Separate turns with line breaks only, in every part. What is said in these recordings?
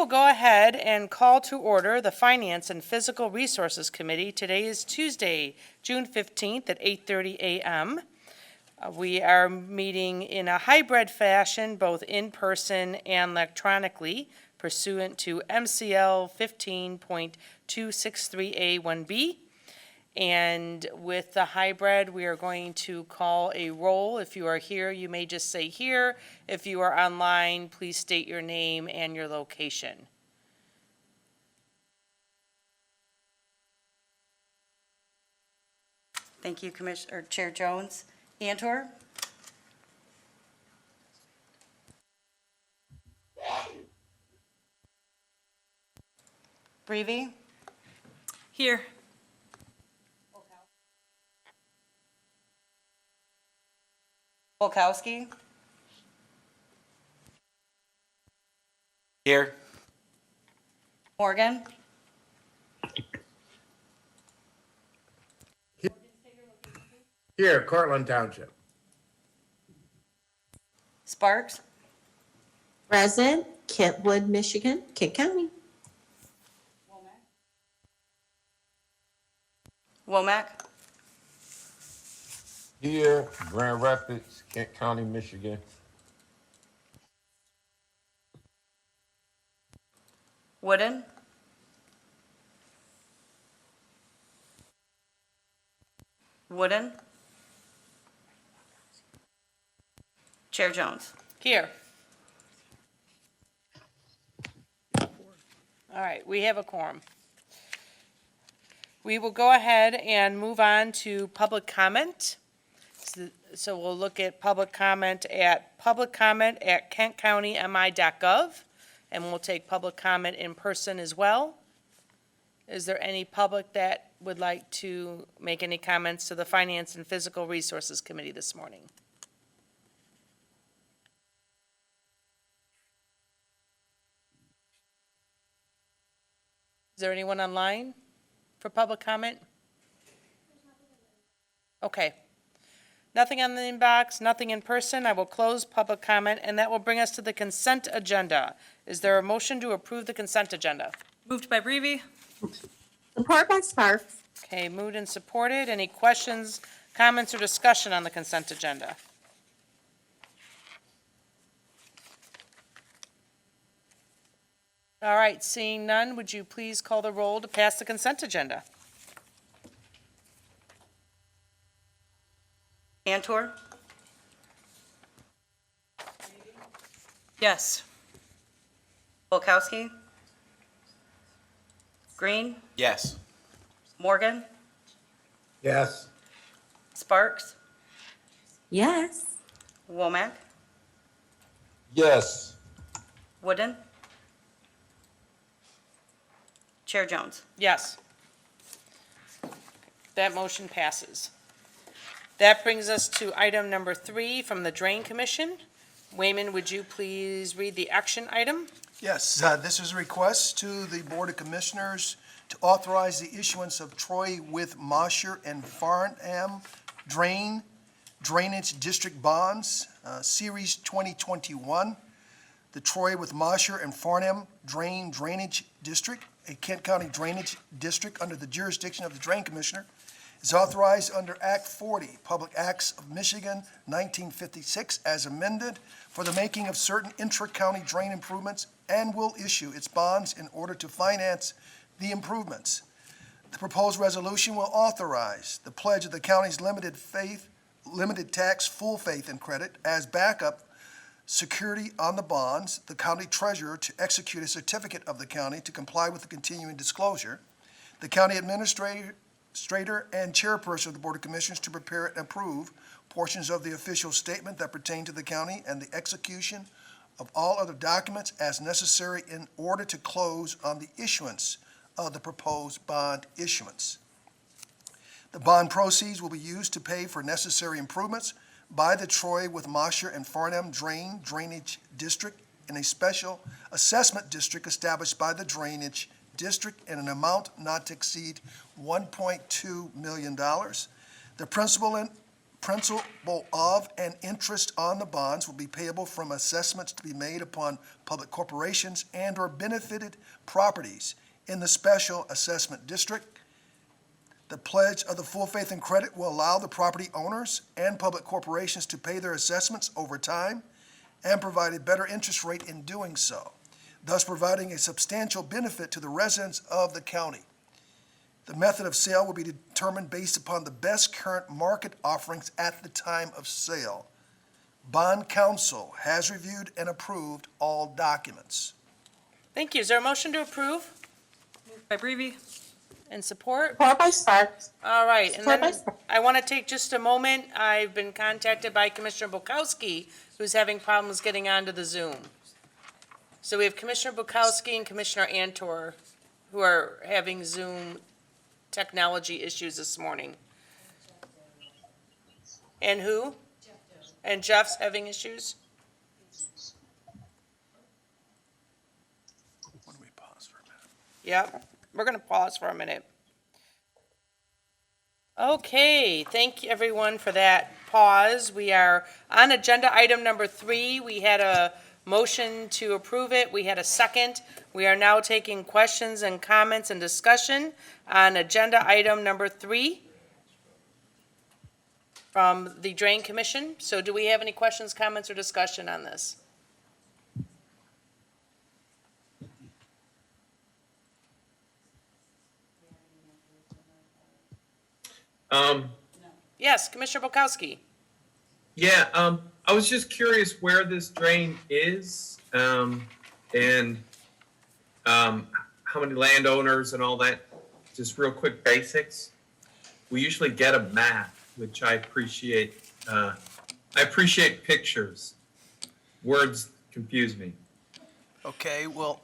will go ahead and call to order the Finance and Physical Resources Committee. Today is Tuesday, June 15th at 8:30 a.m. We are meeting in a hybrid fashion, both in person and electronically, pursuant to MCL 15.263A1B. And with the hybrid, we are going to call a roll. If you are here, you may just say here. If you are online, please state your name and your location.
Thank you, Commissioner Chair Jones. Antor? Breivy?
Here.
Volkowski?
Here.
Morgan?
Here, Cortland Township.
Sparks?
Present, Kentwood, Michigan, Kent County.
Womack?
Here, Grand Rapids, Kent County, Michigan.
Wooden? Wooden? Chair Jones?
Here. All right, we have a quorum. We will go ahead and move on to public comment. So we'll look at public comment at kentcountymi.gov, and we'll take public comment in person as well. Is there any public that would like to make any comments to the Finance and Physical Resources Committee this morning? Is there anyone online for public comment? Okay. Nothing on the inbox, nothing in person. I will close public comment, and that will bring us to the consent agenda. Is there a motion to approve the consent agenda?
Moved by Breivy.
Support by Sparks.
Okay, moved and supported. Any questions, comments, or discussion on the consent agenda? All right, seeing none, would you please call the roll to pass the consent agenda?
Antor?
Yes.
Volkowski? Green?
Yes.
Morgan?
Yes.
Sparks?
Yes.
Womack?
Yes.
Wooden? Chair Jones?
Yes. That motion passes. That brings us to item number 3 from the Drain Commission. Wayman, would you please read the action item?
Yes, this is a request to the Board of Commissioners to authorize the issuance of Troy with Mosher and Farnham Drainage District Bonds, Series 2021. The Troy with Mosher and Farnham Drainage District, a Kent County drainage district under the jurisdiction of the Drain Commissioner, is authorized under Act 40, Public Acts of Michigan, 1956, as amended, for the making of certain intra-county drain improvements, and will issue its bonds in order to finance the improvements. The proposed resolution will authorize the pledge of the county's limited tax full faith and credit as backup security on the bonds, the county treasurer to execute a certificate of the county to comply with the continuing disclosure, the county administrator and chairperson of the Board of Commissioners to prepare and approve portions of the official statement that pertain to the county and the execution of all other documents as necessary in order to close on the issuance of the proposed bond issuance. The bond proceeds will be used to pay for necessary improvements by the Troy with Mosher and Farnham Drainage District in a special assessment district established by the Drainage District in an amount not to exceed $1.2 million. The principal principal of and interest on the bonds will be payable from assessments to be made upon public corporations and/or benefited properties in the special assessment district. The pledge of the full faith and credit will allow the property owners and public corporations to pay their assessments over time and provide a better interest rate in doing so, thus providing a substantial benefit to the residents of the county. The method of sale will be determined based upon the best current market offerings at the time of sale. Bond counsel has reviewed and approved all documents.
Thank you. Is there a motion to approve
Moved by Breve.
and support?
Support by Sparks.
All right, and
Support by
then
Sparks.
I want to take just a moment. I've been contacted by Commissioner Bukowski, who's having problems getting onto the Zoom. So we have Commissioner Bukowski and Commissioner Antor, who are having Zoom technology issues this morning. And who? And Jeff's having issues?
Why don't we pause for a minute?
Yep, we're going to pause for a minute. Okay, thank you everyone for that pause. We are on agenda item number 3. We had a motion to approve it. We had a second. We are now taking questions and comments and discussion on agenda item number 3 from the Drain Commission. So do we have any questions, comments, or discussion on this? Yes, Commissioner Bukowski.
Yeah, I was just curious where this drain is, and how many landowners and all that. Just real quick basics. We usually get a map, which I appreciate. I appreciate pictures. Words confuse me.
Okay, well,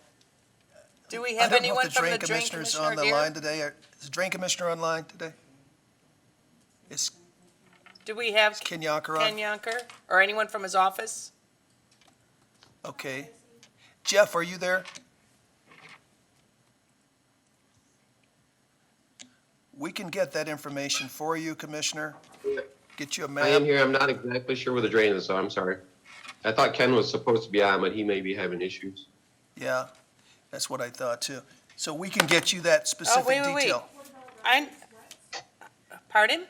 Do we
I
have
don't know
anyone
if the
from
drain
the Drain
commissioner's
Commissioner
on the
here?
line today. Is the drain commissioner online today? Is
Do we have
Ken Yonker
Ken
on?
Yonker or anyone from his office?
Okay. Jeff, are you there? We can get that information for you, Commissioner. Get you a
I am
map.
here. I'm not exactly sure where the drain is, so I'm sorry. I thought Ken was supposed to be on, but he may be having issues.
Yeah, that's what I thought too. So we can get you that
Oh,
specific
wait, wait, wait.
detail.
Pardon?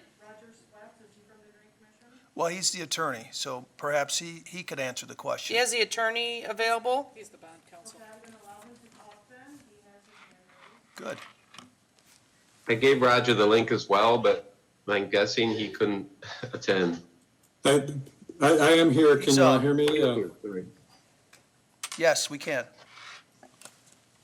Well, he's the attorney, so perhaps he could answer the question.
She has the attorney available?
He's the bond counsel.
Good.
I gave Roger the link as well, but I'm guessing he couldn't attend.
I am here. Can
He's
you all
on.
hear me?
Yes, we can.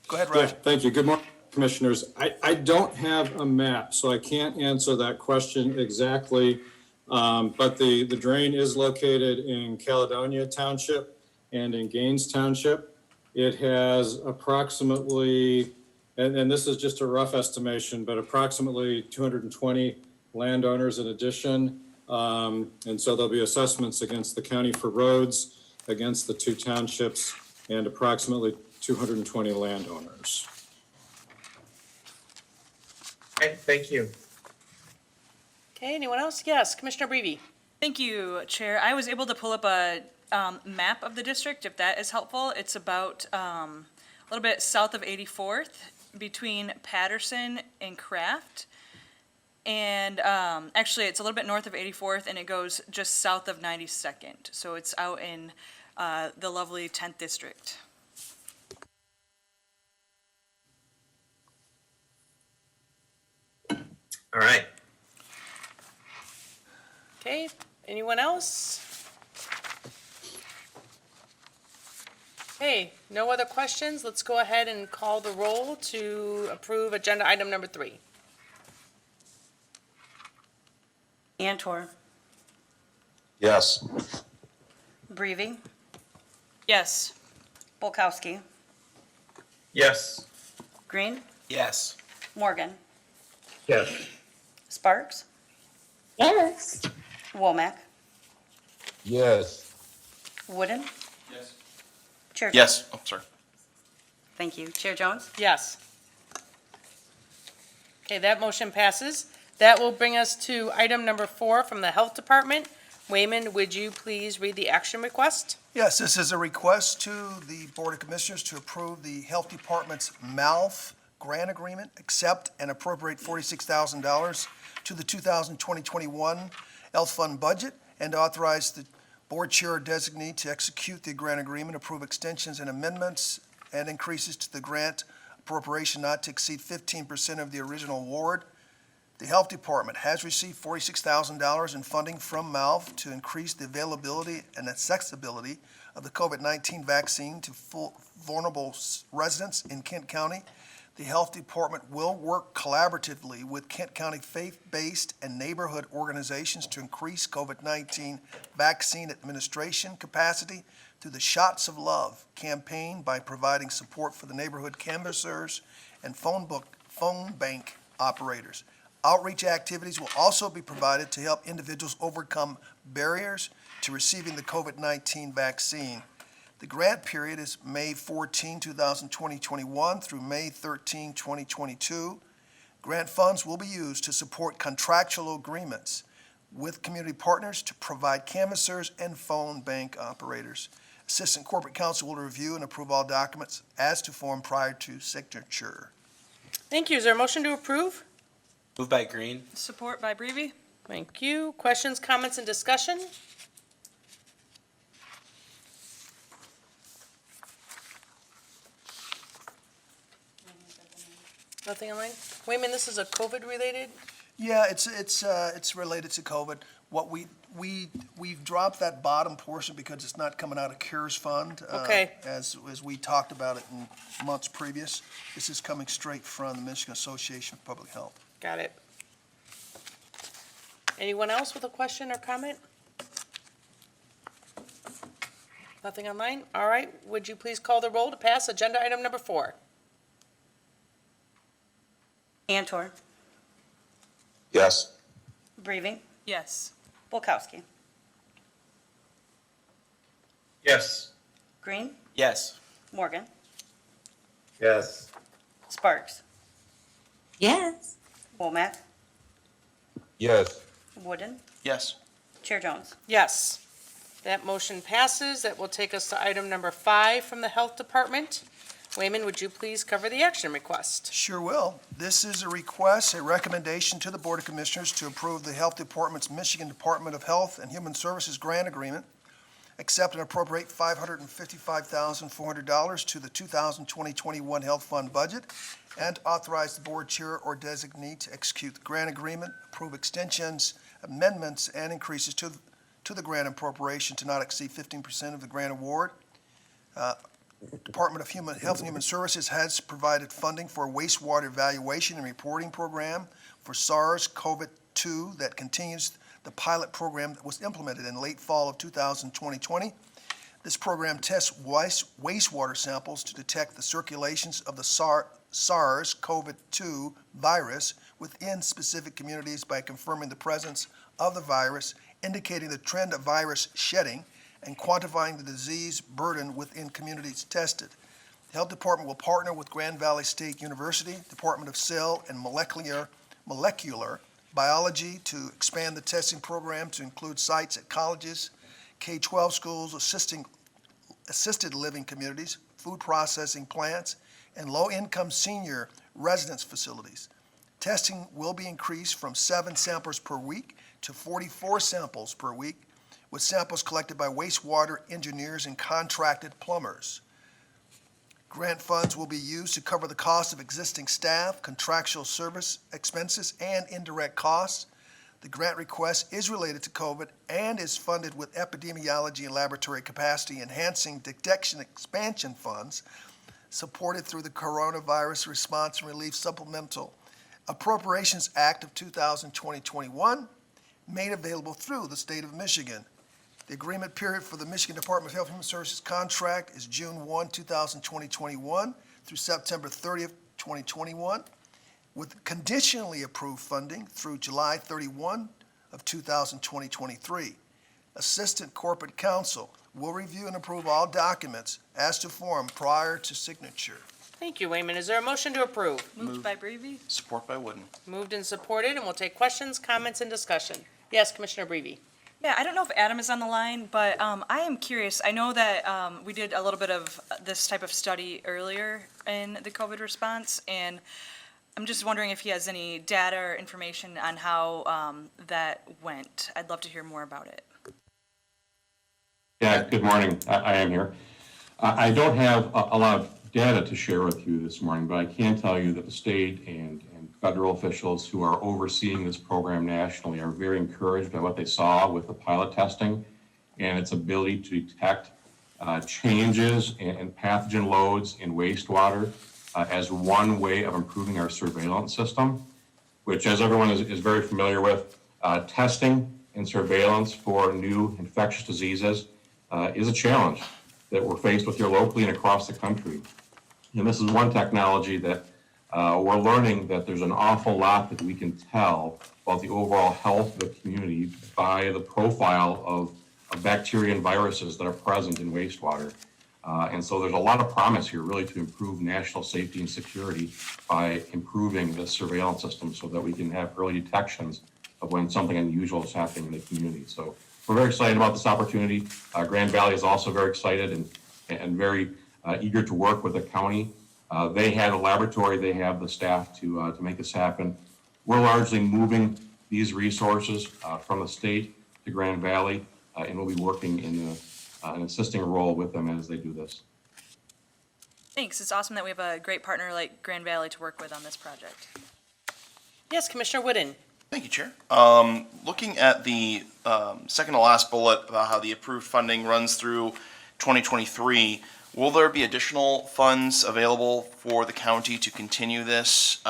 Go ahead,
Yeah,
Roger.
thank you. Good morning, Commissioners. I don't have a map, so I can't answer that question exactly. But the drain is located in Caledonia Township and in Gaines Township. It has approximately, and this is just a rough estimation, but approximately 220 landowners in addition. And so there'll be assessments against the county for roads, against the 2 townships, and approximately 220 landowners.
Okay, thank you.
Okay, anyone else? Yes, Commissioner Breve.
Thank you, Chair. I was able to pull up a map of the district, if that is helpful. It's about a little bit south of 84th, between Patterson and Kraft. And actually, it's a little bit north of 84th, and it goes just south of 92nd. So it's out in the lovely 10th District.
All right.
Okay, anyone else? Okay, no other questions. Let's go ahead and call the roll to approve agenda item number 3.
Antor,
Yes.
Breve,
Yes.
Bulkowski,
Yes.
Green,
Yes.
Morgan,
Yes.
Sparks,
Yes.
Womack,
Yes.
Wooden.
Yes.
Chair.
Yes, oh, sorry.
Thank you. Chair Jones?
Yes. Okay, that motion passes. That will bring us to item number 4 from the Health Department. Wayman, would you please read the action request?
Yes, this is a request to the Board of Commissioners to approve the Health Department's MALF grant agreement, accept and appropriate $46,000 to the 2020-21 Health Fund budget, and authorize the Board Chair or designee to execute the grant agreement, approve extensions and amendments and increases to the grant appropriation not to exceed 15% of the original award. The Health Department has received $46,000 in funding from MALF to increase the availability and accessibility of the COVID-19 vaccine to vulnerable residents in Kent County. The Health Department will work collaboratively with Kent County faith-based and neighborhood organizations to increase COVID-19 vaccine administration capacity through the Shots of Love campaign by providing support for the neighborhood canvassers and phone bank operators. Outreach activities will also be provided to help individuals overcome barriers to receiving the COVID-19 vaccine. The grant period is May 14, 2021 through May 13, 2022. Grant funds will be used to support contractual agreements with community partners to provide canvassers and phone bank operators. Assistant Corporate Counsel will review and approve all documents as to form prior to signature.
Thank you. Is there a motion to approve?
Moved by Green.
Support by Brevi.
Thank you. Questions, comments, and discussion? Nothing online? Wayman, this is a COVID-related?
Yeah, it's related to COVID. What we've dropped that bottom portion because it's not coming out of CARES Fund.
Okay.
As we talked about it in months previous. This is coming straight from the Michigan Association of Public Health.
Got it. Anyone else with a question or comment? Nothing online? All right. Would you please call the roll to pass agenda item number 4?
Antor,
Yes.
Brevi,
Yes.
Bulkowski.
Yes.
Green,
Yes.
Morgan,
Yes.
Sparks,
Yes.
Womack,
Yes.
Wooden,
Yes.
Chair Jones.
Yes. That motion passes. That will take us to item number 5 from the Health Department. Wayman, would you please cover the action request?
Sure will. This is a request, a recommendation to the Board of Commissioners to approve the Health Department's Michigan Department of Health and Human Services grant agreement, accept and appropriate $555,400 to the 2020-21 Health Fund budget, and authorize the Board Chair or designee to execute the grant agreement, approve extensions, amendments, and increases to the grant appropriation to not exceed 15% of the grant award. Department of Health and Human Services has provided funding for a wastewater evaluation and reporting program for SARS-CoV-2 that continues the pilot program that was implemented in late fall of 2020. This program tests wastewater samples to detect the circulations of the SARS-CoV-2 virus within specific communities by confirming the presence of the virus, indicating the trend of virus shedding, and quantifying the disease burden within communities tested. The Health Department will partner with Grand Valley State University, Department of Cell and Molecular Biology to expand the testing program to include sites at colleges, K-12 schools, assisted living communities, food processing plants, and low-income senior residence facilities. Testing will be increased from 7 samples per week to 44 samples per week, with samples collected by wastewater engineers and contracted plumbers. Grant funds will be used to cover the cost of existing staff, contractual service expenses, and indirect costs. The grant request is related to COVID and is funded with epidemiology and laboratory capacity enhancing detection expansion funds supported through the Coronavirus Response and Relief Supplemental Appropriations Act of 2020-21, made available through the state of Michigan. The agreement period for the Michigan Department of Health and Human Services contract is June 1, 2021 through September 30th, 2021, with conditionally approved funding through July 31 of 2023. Assistant Corporate Counsel will review and approve all documents as to form prior to signature.
Thank you, Wayman. Is there a motion to approve?
Moved by Brevi.
Support by Wooden.
Moved and supported, and we'll take questions, comments, and discussion. Yes, Commissioner Brevi.
Yeah, I don't know if Adam is on the line, but I am curious. I know that we did a little bit of this type of study earlier in the COVID response, and I'm just wondering if he has any data or information on how that went. I'd love to hear more about it.
Yeah, good morning. I am here. I don't have a lot of data to share with you this morning, but I can tell you that the state and federal officials who are overseeing this program nationally are very encouraged by what they saw with the pilot testing and its ability to detect changes in pathogen loads in wastewater as one way of improving our surveillance system, which, as everyone is very familiar with, testing and surveillance for new infectious diseases is a challenge that we're faced with here locally and across the country. And this is one technology that we're learning that there's an awful lot that we can tell about the overall health of the community by the profile of bacteria and viruses that are present in wastewater. And so there's a lot of promise here really to improve national safety and security by improving the surveillance system so that we can have early detections of when something unusual is happening in the community. So we're very excited about this opportunity. Grand Valley is also very excited and very eager to work with the county. They had a laboratory, they have the staff to make this happen. We're largely moving these resources from the state to Grand Valley, and we'll be working in an assisting role with them as they do this.
Thanks. It's awesome that we have a great partner like Grand Valley to work with on this project.
Yes, Commissioner Wooden.
Thank you, Chair. Looking at the second to last bullet about how the approved funding runs through 2023, will there be additional funds available for the county to continue this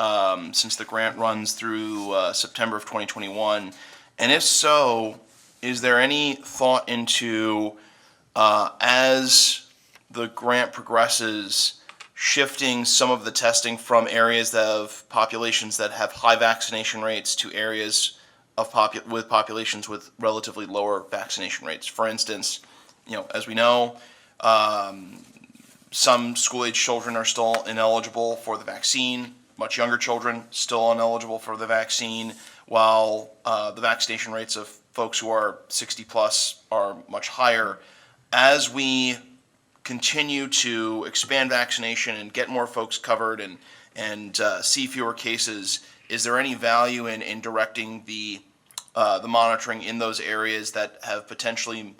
since the grant runs through September of 2021? And if so, is there any thought into, as the grant progresses, shifting some of the testing from areas of populations that have high vaccination rates to areas of with populations with relatively lower vaccination rates? For instance, as we know, some school-age children are still ineligible for the vaccine. Much younger children still ineligible for the vaccine, while the vaccination rates of folks who are 60 plus are much higher. As we continue to expand vaccination and get more folks covered and see fewer cases, is there any value in directing the monitoring in those areas that have potentially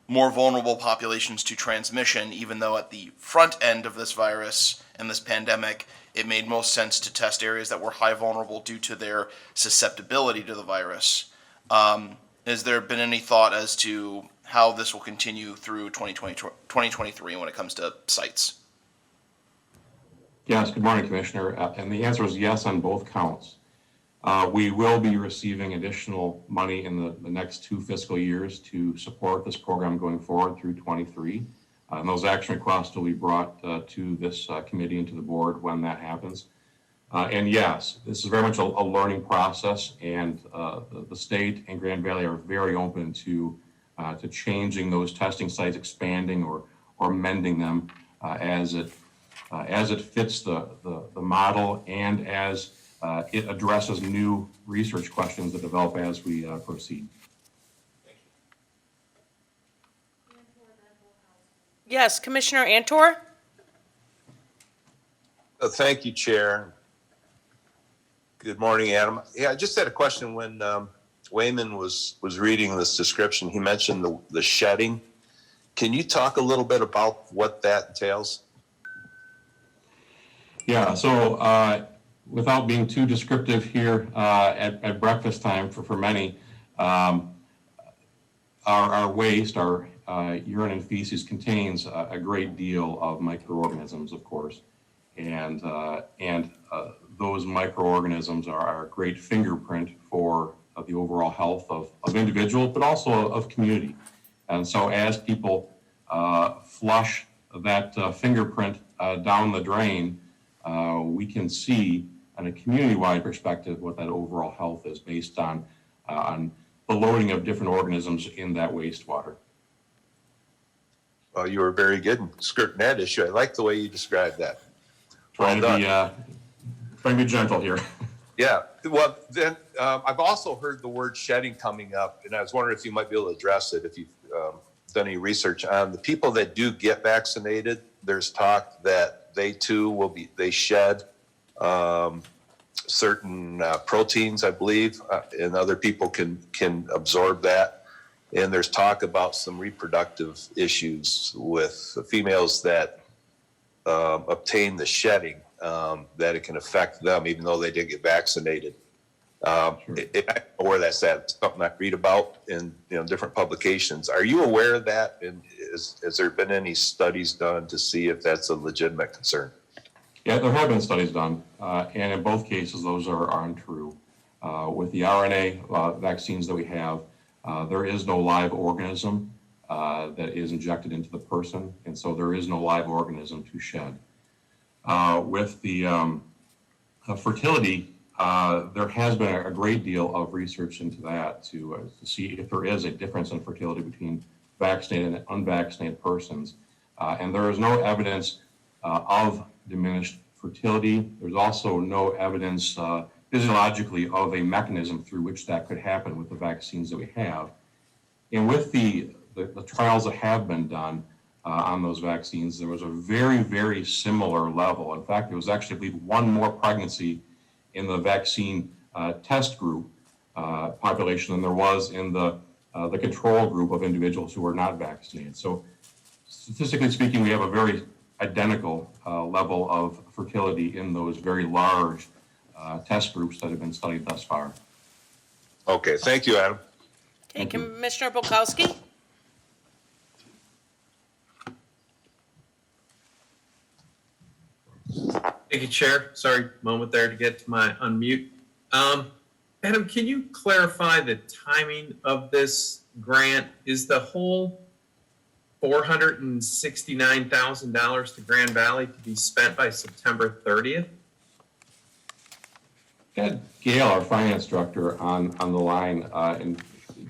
more vulnerable populations to transmission, even though at the front end of this virus and this pandemic, it made most sense to test areas that were high vulnerable due to their susceptibility to the virus? Has there been any thought as to how this will continue through 2023 when it comes to sites?
Yes, good morning, Commissioner. And the answer is yes on both counts. We will be receiving additional money in the next 2 fiscal years to support this program going forward through 23. And those action requests will be brought to this committee and to the board when that happens. And yes, this is very much a learning process, and the state and Grand Valley are very open to changing those testing sites, expanding or mending them as it fits the model and as it addresses new research questions that develop as we proceed.
Yes, Commissioner Antor.
Thank you, Chair. Good morning, Adam. Yeah, I just had a question. When Wayman was reading this description, he mentioned the shedding. Can you talk a little bit about what that entails?
Yeah, so without being too descriptive here at breakfast time for many, our waste, our urine and feces contains a great deal of microorganisms, of course, and those microorganisms are a great fingerprint for the overall health of individuals, but also of community. And so as people flush that fingerprint down the drain, we can see on a community-wide perspective what that overall health is based on the loading of different organisms in that wastewater.
Well, you were very good in skirting that issue. I like the way you described that.
Trying to be gentle here.
Yeah, well, then, I've also heard the word shedding coming up, and I was wondering if you might be able to address it, if you've done any research on the people that do get vaccinated. There's talk that they too they shed certain proteins, I believe, and other people can absorb that. And there's talk about some reproductive issues with the females that obtain the shedding, that it can affect them even though they didn't get vaccinated. I don't know where that's at. It's something I read about in different publications. Are you aware of that? And has there been any studies done to see if that's a legitimate concern?
Yeah, there have been studies done, and in both cases, those are untrue. With the RNA vaccines that we have, there is no live organism that is injected into the person, and so there is no live organism to shed. With the fertility, there has been a great deal of research into that to see if there is a difference in fertility between vaccinated and unvaccinated persons. And there is no evidence of diminished fertility. There's also no evidence physiologically of a mechanism through which that could happen with the vaccines that we have. And with the trials that have been done on those vaccines, there was a very, very similar level. In fact, there was actually, I believe, one more pregnancy in the vaccine test group population than there was in the control group of individuals who were not vaccinated. So statistically speaking, we have a very identical level of fertility in those very large test groups that have been studied thus far.
Okay, thank you, Adam.
Okay, Commissioner Polkowski?
Thank you, Chair. Sorry, moment there to get to my unmute. Adam, can you clarify the timing of this grant? Is the whole $469,000 to Grand Valley to be spent by September 30th?
Had Gail, our finance director, on the line, and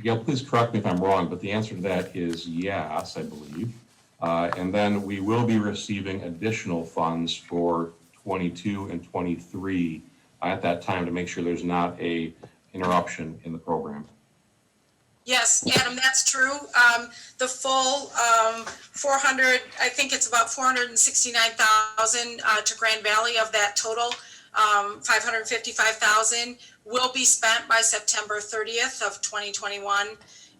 Gail, please correct me if I'm wrong, but the answer to that is yes, I believe. And then we will be receiving additional funds for 22 and 23 at that time to make sure there's not a interruption in the program.
Yes, Adam, that's true. The full 400, I think it's about 469,000 to Grand Valley of that total. 555,000 will be spent by September 30th of 2021.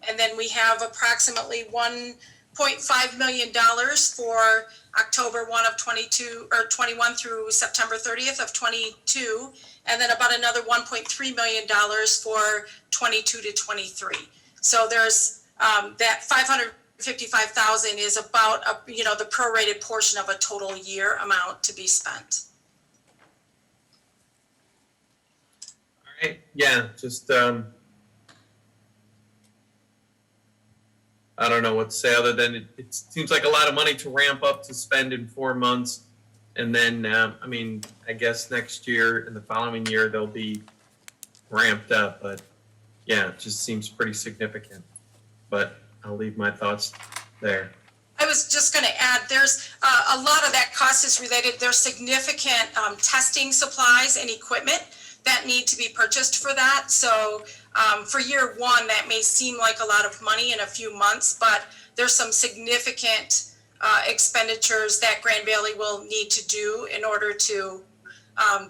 And then we have approximately $1.5 million for October 1 of 22 or 21 through September 30th of 22. And then about another $1.3 million for 22 to 23. So there's that 555,000 is about the prorated portion of a total year amount to be spent.
All right, yeah, just I don't know what to say other than it seems like a lot of money to ramp up to spend in 4 months. And then, I mean, I guess next year and the following year, they'll be ramped up. But yeah, it just seems pretty significant. But I'll leave my thoughts there.
I was just going to add, there's a lot of that cost is related. There's significant testing supplies and equipment that need to be purchased for that. So for year one, that may seem like a lot of money in a few months, but there's some significant expenditures that Grand Valley will need to do in order to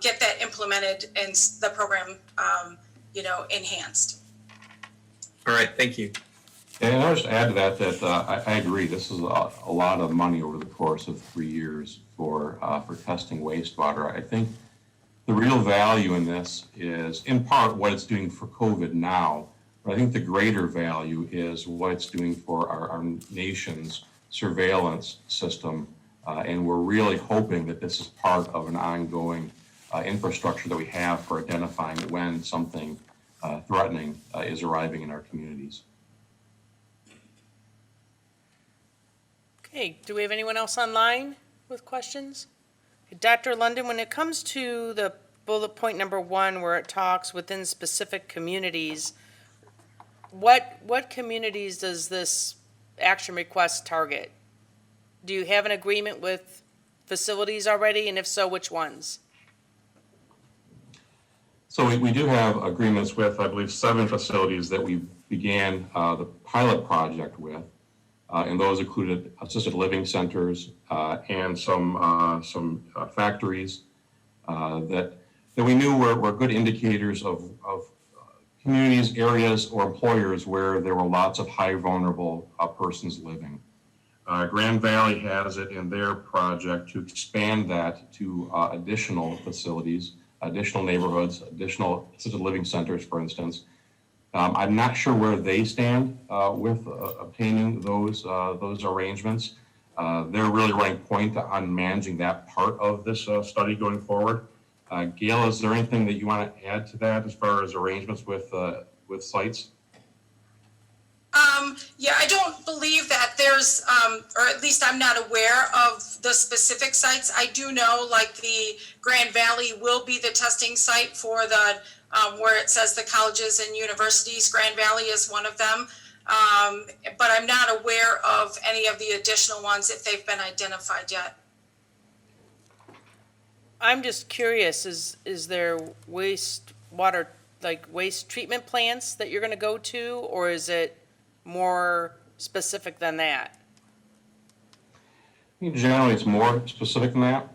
get that implemented and the program, enhanced.
All right, thank you.
And I'll just add to that I agree. This is a lot of money over the course of 3 years for testing wastewater. I think the real value in this is, in part, what it's doing for COVID now. But I think the greater value is what it's doing for our nation's surveillance system. And we're really hoping that this is part of an ongoing infrastructure that we have for identifying when something threatening is arriving in our communities.
Okay, do we have anyone else online with questions? Dr. London, when it comes to the bullet point number 1, where it talks within specific communities, what communities does this action request target? Do you have an agreement with facilities already, and if so, which ones?
So we do have agreements with, I believe, 7 facilities that we began the pilot project with. And those included assisted living centers and some factories that we knew were good indicators of communities, areas, or employers where there were lots of high vulnerable persons living. Grand Valley has it in their project to expand that to additional facilities, additional neighborhoods, additional assisted living centers, for instance. I'm not sure where they stand with obtaining those arrangements. They're really running point on managing that part of this study going forward. Gail, is there anything that you want to add to that as far as arrangements with sites?
Yeah, I don't believe that there's, or at least I'm not aware of the specific sites. I do know, like, the Grand Valley will be the testing site for the, where it says the colleges and universities. Grand Valley is one of them. But I'm not aware of any of the additional ones if they've been identified yet.
I'm just curious, is there wastewater, like waste treatment plants that you're gonna go to, or is it more specific than that?
Generally, it's more specific than that.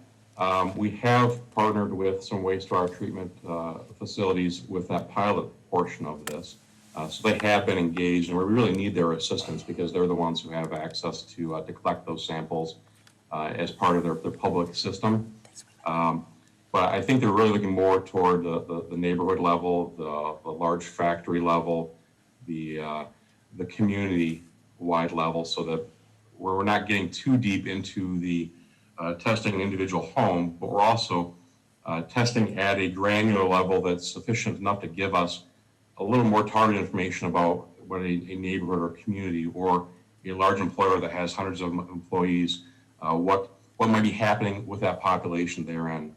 We have partnered with some wastewater treatment facilities with that pilot portion of this. So they have been engaged, and we really need their assistance because they're the ones who have access to collect those samples as part of their public system. But I think they're really looking more toward the neighborhood level, the large factory level, the community-wide level, so that we're not getting too deep into the testing an individual home, but we're also testing at a granular level that's sufficient enough to give us a little more targeted information about what a neighborhood or community or a large employer that has hundreds of employees, what might be happening with that population therein.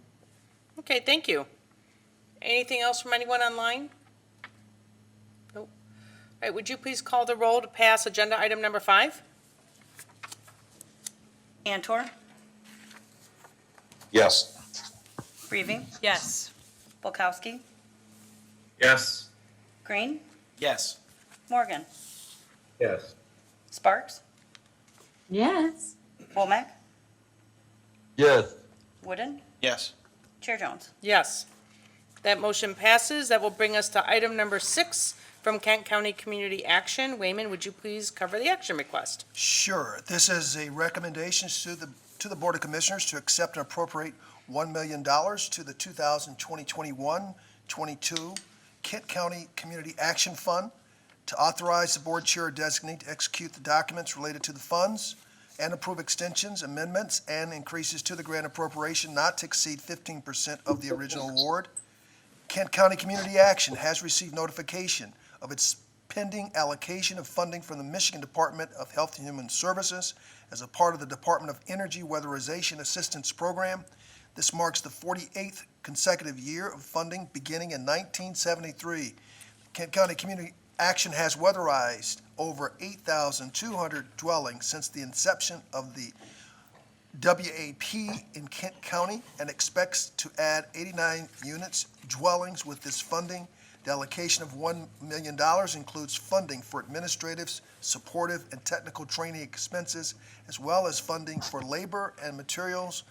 Okay, thank you. Anything else from anyone online? Nope. All right, would you please call the roll to pass agenda item number 5?
Antor,
Yes.
Reaving,
Yes.
Bulkowski,
Yes.
Green,
Yes.
Morgan,
Yes.
Sparks,
Yes.
Womack,
Yes.
Wooden,
Yes.
Chair Jones.
Yes. That motion passes. That will bring us to item number 6 from Kent County Community Action. Wayman, would you please cover the action request?
Sure. This is a recommendation to the Board of Commissioners to accept and appropriate $1 million to the 2020-21-22 Kent County Community Action Fund, to authorize the board chair designate to execute the documents related to the funds, and approve extensions, amendments, and increases to the grant appropriation not to exceed 15% of the original award. Kent County Community Action has received notification of its pending allocation of funding from the Michigan Department of Health and Human Services as a part of the Department of Energy Weatherization Assistance Program. This marks the 48th consecutive year of funding beginning in 1973. Kent County Community Action has weatherized over 8,200 dwellings since the inception of the WAP in Kent County and expects to add 89 units dwellings with this funding. The allocation of $1 million includes funding for administrative, supportive, and technical training expenses, as well as funding for labor and materials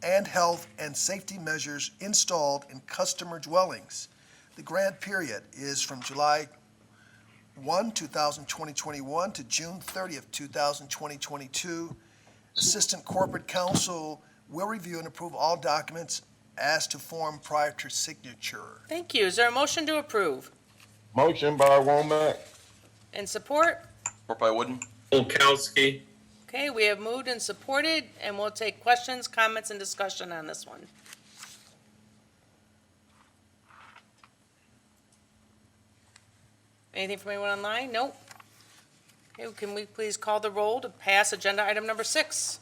and health and safety measures installed in customer dwellings. The grant period is from July 1, 2021 to June 30th, 2022. Assistant Corporate Counsel will review and approve all documents as to form prior to signature.
Thank you. Is there a motion to approve?
Motion by Womack.
And support?
Support by Wooden.
Bulkowski.
Okay, we have moved and supported, and we'll take questions, comments, and discussion on this one. Anything from anyone online? Nope. Okay, can we please call the roll to pass agenda item number 6?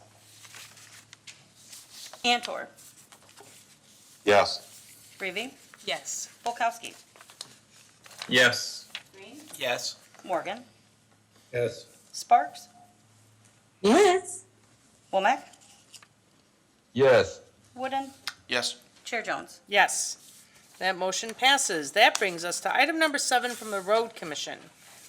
Antor,
Yes.
Reaving,
Yes.
Bulkowski,
Yes.
Green,
Yes.
Morgan,
Yes.
Sparks,
Yes.
Womack,
Yes.
Wooden,
Yes.
Chair Jones.
Yes. That motion passes. That brings us to item number 7 from the Road Commission.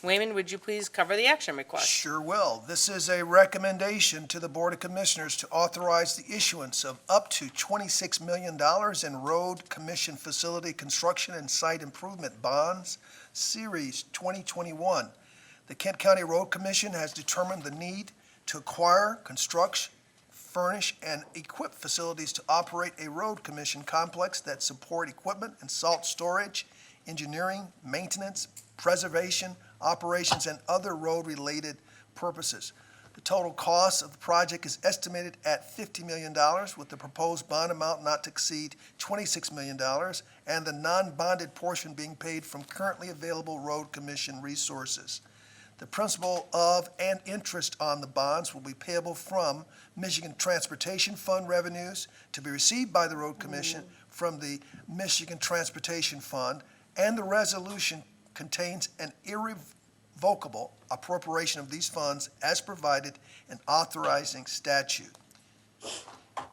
Wayman, would you please cover the action request?
Sure will. This is a recommendation to the Board of Commissioners to authorize the issuance of up to $26 million in Road Commission Facility Construction and Site Improvement Bonds, Series 2021. The Kent County Road Commission has determined the need to acquire, construct, furnish, and equip facilities to operate a road commission complex that support equipment and salt storage, engineering, maintenance, preservation, operations, and other road-related purposes. The total cost of the project is estimated at $50 million, with the proposed bond amount not to exceed $26 million, and the non-bonded portion being paid from currently available road commission resources. The principal of and interest on the bonds will be payable from Michigan Transportation Fund revenues to be received by the Road Commission from the Michigan Transportation Fund, and the resolution contains an irrevocable appropriation of these funds as provided in authorizing statute.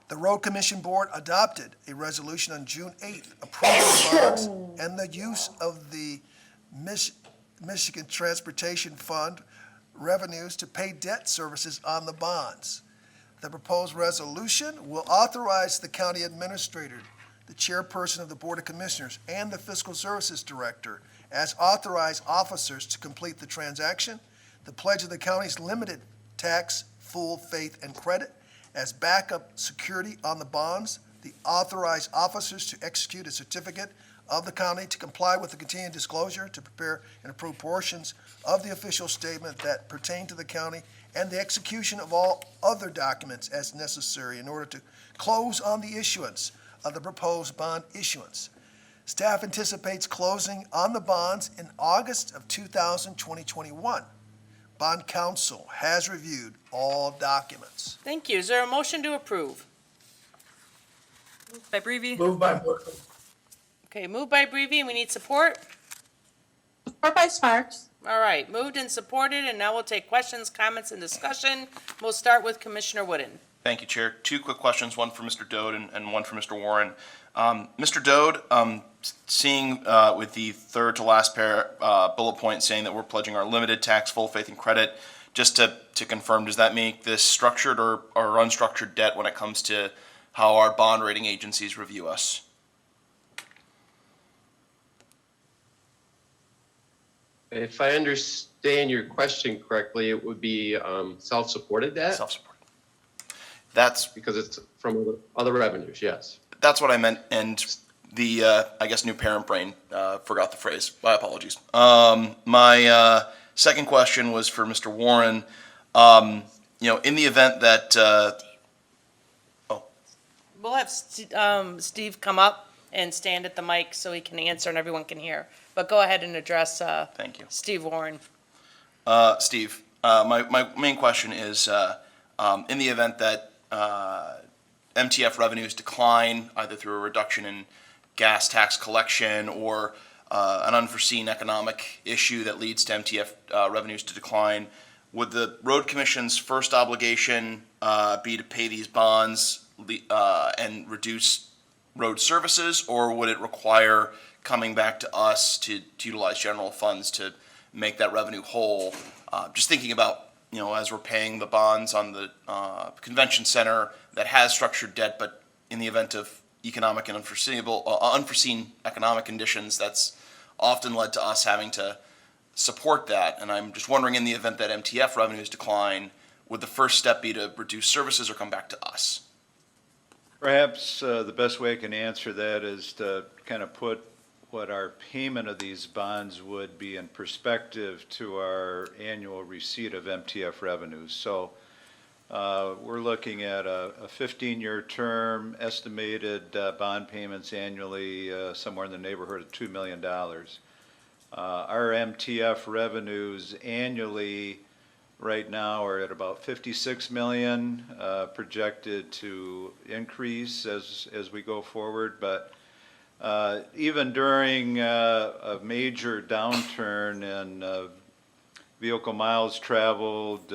The Road Commission Board adopted a resolution on June 8th approving the bonds and the use of the Michigan Transportation Fund revenues to pay debt services on the bonds. The proposed resolution will authorize the county administrator, the chairperson of the Board of Commissioners, and the Fiscal Services Director as authorized officers to complete the transaction, the pledge of the county's limited tax, full faith, and credit as backup security on the bonds, the authorized officers to execute a certificate of the county to comply with the continued disclosure, to prepare and approve portions of the official statement that pertain to the county, and the execution of all other documents as necessary in order to close on the issuance of the proposed bond issuance. Staff anticipates closing on the bonds in August of 2021. Bond counsel has reviewed all documents.
Thank you. Is there a motion to approve?
By Brevi.
Moved by Morgan.
Okay, moved by Brevi, and we need support.
Support by Sparks.
All right, moved and supported, and now we'll take questions, comments, and discussion. We'll start with Commissioner Wooden.
Thank you, Chair. Two quick questions, one for Mr. Dode and one for Mr. Warren. Mr. Dode, seeing with the third to last bullet point saying that we're pledging our limited tax, full faith, and credit, just to confirm, does that make this structured or unstructured debt when it comes to how our bond rating agencies review us?
If I understand your question correctly, it would be self-supported debt
Self-supported. That's
because it's from other revenues, yes.
That's what I meant, and the I guess new parent brain forgot the phrase. My apologies. My second question was for Mr. Warren. In the event that
We'll have Steve come up and stand at the mic so he can answer and everyone can hear. But go ahead and address
thank you,
Steve Warren.
Steve. My main question is in the event that MTF revenues decline either through a reduction in gas tax collection or an unforeseen economic issue that leads to MTF revenues to decline, would the Road Commission's first obligation be to pay these bonds and reduce road services, or would it require coming back to us to utilize general funds to make that revenue whole? Just thinking about, as we're paying the bonds on the convention center that has structured debt, but in the event of economic and unforeseen economic conditions, that's often led to us having to support that. And I'm just wondering, in the event that MTF revenues decline, would the first step be to reduce services or come back to us?
Perhaps the best way I can answer that is to kind of put what our payment of these bonds would be in perspective to our annual receipt of MTF revenues. So we're looking at a 15-year term, estimated bond payments annually somewhere in the neighborhood of $2 million. Our MTF revenues annually right now are at about 56 million, projected to increase as we go forward. But even during a major downturn in vehicle miles traveled,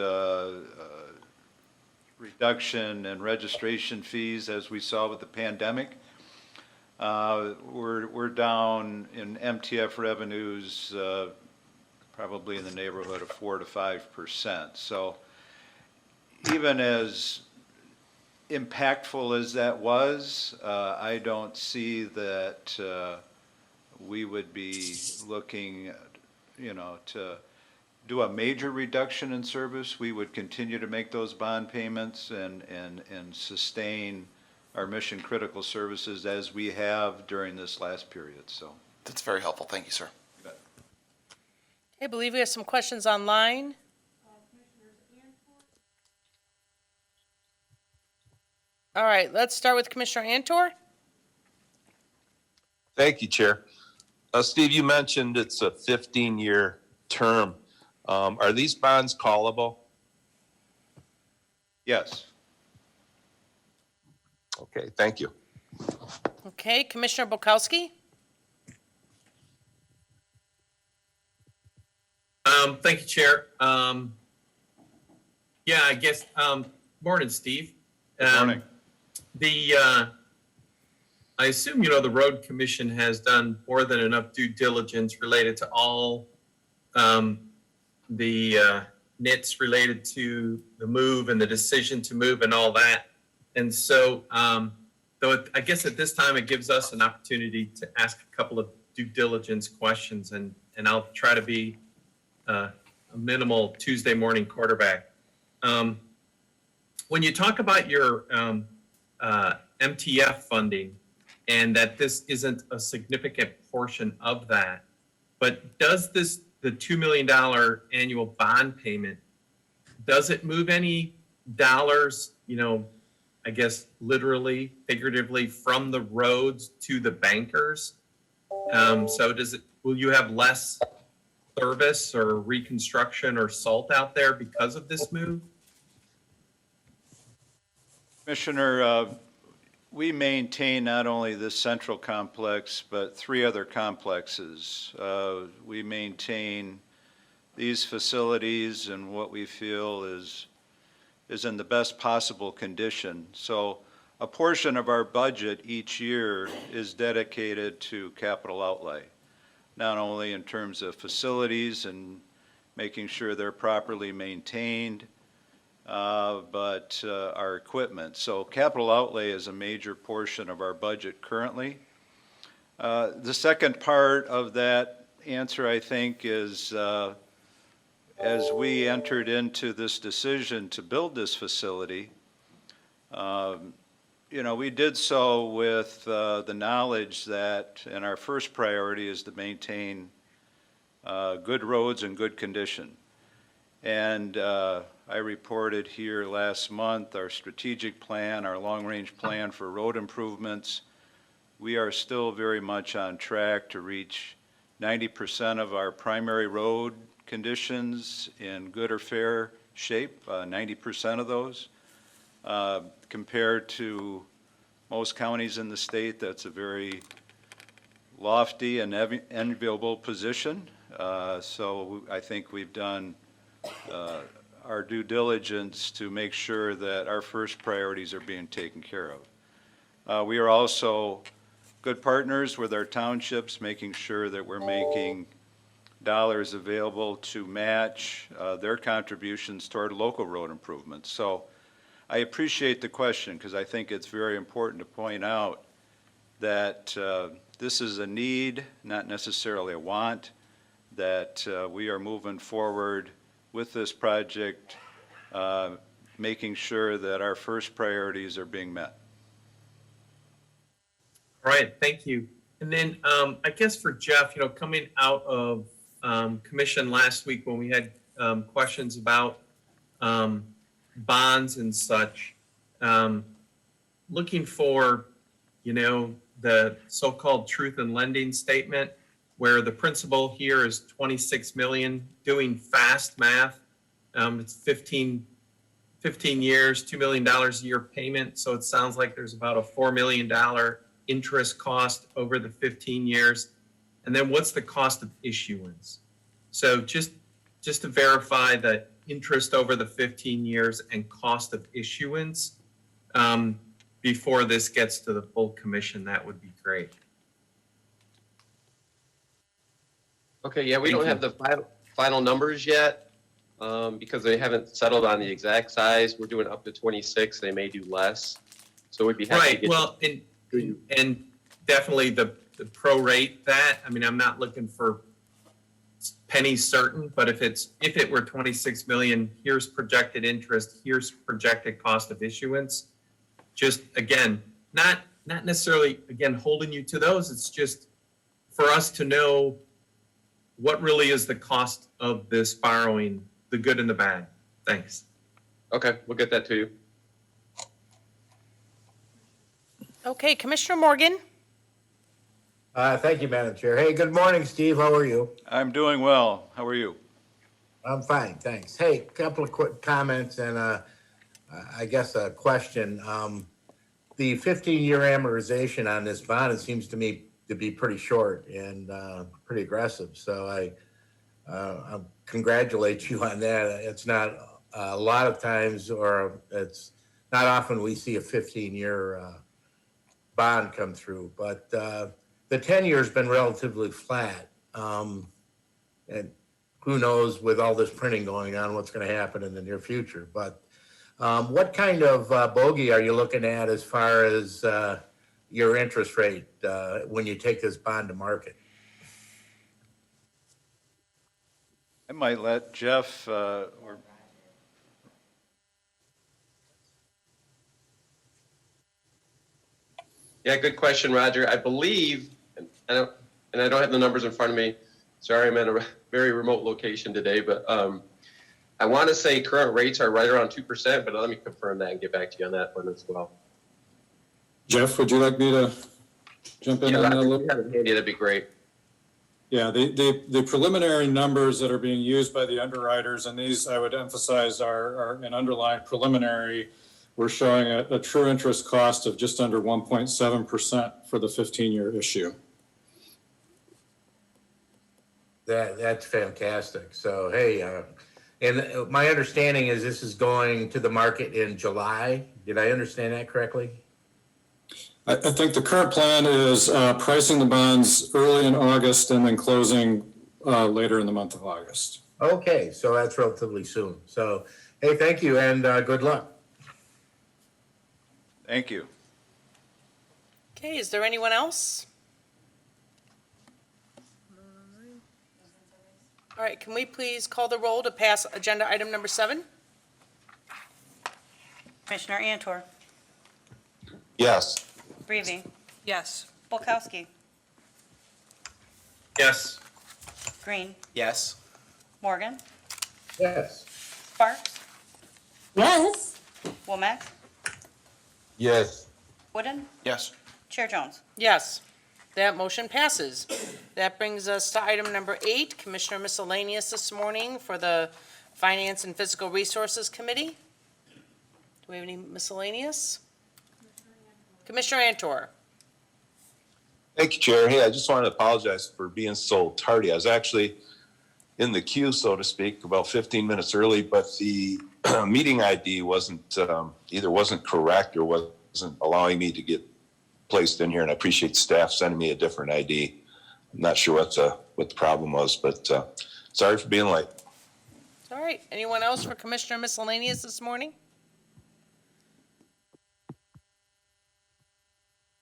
reduction in registration fees as we saw with the pandemic. We're down in MTF revenues, probably in the neighborhood of 4 to 5%. So even as impactful as that was, I don't see that we would be looking, to do a major reduction in service. We would continue to make those bond payments and sustain our mission critical services as we have during this last period, so.
That's very helpful. Thank you, sir.
I believe we have some questions online. All right, let's start with Commissioner Antor.
Thank you, Chair. Steve, you mentioned it's a 15-year term. Are these bonds callable?
Yes.
Okay, thank you.
Okay, Commissioner Bukowski.
Thank you, Chair. Yeah, I guess, morning, Steve.
Good morning.
I assume, the Road Commission has done more than enough due diligence related to all the nits related to the move and the decision to move and all that. And so, though I guess at this time it gives us an opportunity to ask a couple of due diligence questions, and I'll try to be a minimal Tuesday morning quarterback. When you talk about your MTF funding and that this isn't a significant portion of that, but does the $2 million annual bond payment, does it move any dollars, I guess literally, figuratively, from the roads to the bankers? So will you have less service or reconstruction or salt out there because of this move?
Commissioner, we maintain not only this central complex, but 3 other complexes. We maintain these facilities in what we feel is in the best possible condition. So a portion of our budget each year is dedicated to capital outlay, not only in terms of facilities and making sure they're properly maintained, but our equipment. So capital outlay is a major portion of our budget currently. The second part of that answer, I think, is as we entered into this decision to build this facility, we did so with the knowledge that, and our first priority is to maintain good roads in good condition. And I reported here last month our strategic plan, our long-range plan for road improvements. We are still very much on track to reach 90% of our primary road conditions in good or fair shape, 90% of those. Compared to most counties in the state, that's a very lofty and enviable position. So I think we've done our due diligence to make sure that our first priorities are being taken care of. We are also good partners with our townships, making sure that we're making dollars available to match their contributions toward local road improvements. So I appreciate the question because I think it's very important to point out that this is a need, not necessarily a want, that we are moving forward with this project, making sure that our first priorities are being met.
All right, thank you. And then I guess for Jeff, coming out of commission last week when we had questions about bonds and such, looking for, the so-called truth in lending statement, where the principal here is 26 million, doing fast math. It's 15 years, $2 million a year payment. So it sounds like there's about a $4 million interest cost over the 15 years. And then what's the cost of issuance? So just to verify that interest over the 15 years and cost of issuance before this gets to the full commission, that would be great.
Okay, yeah, we
Thank
don't have the final numbers yet because they haven't settled on the exact size. We're doing up to 26. They may do less. So we'd be happy to
Right,
get.
well, and definitely the prorate that. I mean, I'm not looking for pennies certain, but if it were 26 million, here's projected interest, here's projected cost of issuance. Just again, not necessarily again holding you to those. It's just for us to know what really is the cost of this borrowing, the good and the bad. Thanks.
Okay, we'll get that to you.
Okay, Commissioner Morgan?
Thank you, Madam Chair. Hey, good morning, Steve. How are you?
I'm doing well. How are you?
I'm fine, thanks. Hey, couple of quick comments and I guess a question. The 15-year amortization on this bond, it seems to me to be pretty short and pretty aggressive. So I congratulate you on that. It's not a lot of times, or it's not often we see a 15-year bond come through, but the 10-year's been relatively flat. And who knows with all this printing going on, what's going to happen in the near future. But what kind of bogey are you looking at as far as your interest rate when you take this bond to market?
I might let Jeff or
Yeah, good question, Roger. I believe, and I don't have the numbers in front of me. Sorry, I'm at a very remote location today, but I want to say current rates are right around 2%, but let me confirm that and get back to you on that one as well.
Jeff, would you like me to jump in
Yeah,
on that a
Roger,
little?
if you have it handy, that'd be great.
Yeah, the preliminary numbers that are being used by the underwriters, and these I would emphasize are an underlying preliminary. We're showing a true interest cost of just under 1.7% for the 15-year issue.
That's fantastic. So, hey, and my understanding is this is going to the market in July. Did I understand that correctly?
I think the current plan is pricing the bonds early in August and then closing later in the month of August.
Okay, so that's relatively soon. So, hey, thank you and good luck.
thank you.
Okay, is there anyone else? All right, can we please call the roll to pass agenda item number 7?
Commissioner Antor,
Yes.
Reaving,
Yes.
Bulkowski,
Yes.
Green,
Yes.
Morgan,
Yes.
Sparks,
Yes.
Womack,
Yes.
Wooden,
Yes.
Chair Jones.
Yes, that motion passes. That brings us to item number 8, Commissioner Miscellaneous this morning for the Finance and Physical Resources Committee. Do we have any miscellaneous? Commissioner Antor.
Thank you, Chair. Hey, I just wanted to apologize for being so tardy. I was actually in the queue, so to speak, about 15 minutes early, but the meeting ID either wasn't correct or wasn't allowing me to get placed in here, and I appreciate staff sending me a different ID. I'm not sure what the problem was, but sorry for being late.
All right, anyone else for Commissioner Miscellaneous this morning?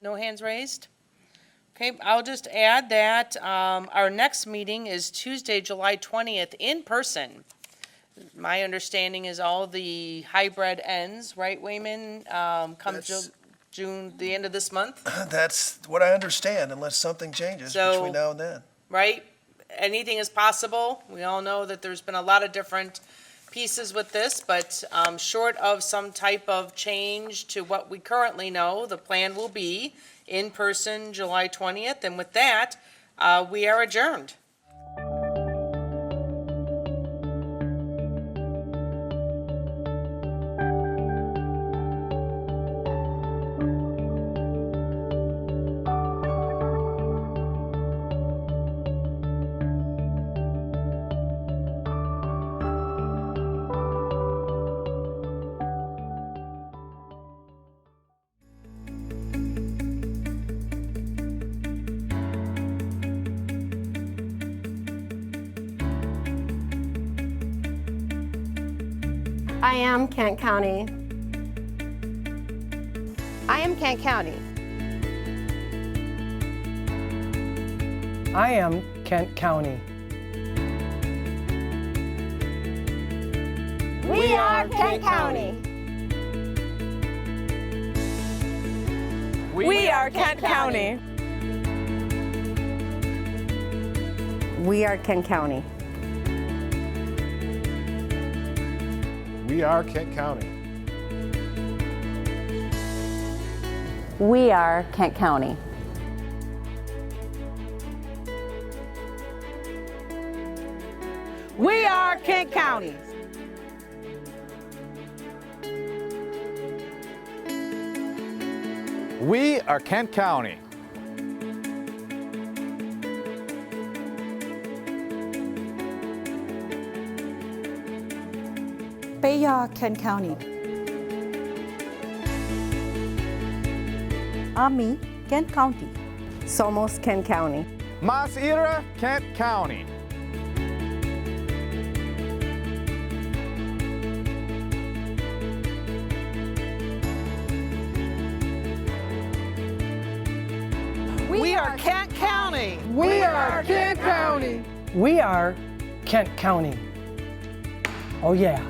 No hands raised? Okay, I'll just add that our next meeting is Tuesday, July 20th, in person. My understanding is all the hybrid ends, right, Wayman, come
That's-
June, the end of this month,
That's what I understand, unless something changes
So-
between now and then.
right? Anything is possible. We all know that there's been a lot of different pieces with this, but short of some type of change to what we currently know, the plan will be in person July 20th. And with that, we are adjourned.
I am Kent County. I am Kent County.
I am Kent County.
We are Kent County.
We are Kent County.
We are Kent County.
We are Kent County.
We are Kent County.
We are Kent County.
We are Kent County.
Bayard, Kent County. Ami, Kent County.
Somos Kent County.
Mas Ira, Kent County.
We are Kent County.
We are Kent County. We are Kent County. Oh, yeah.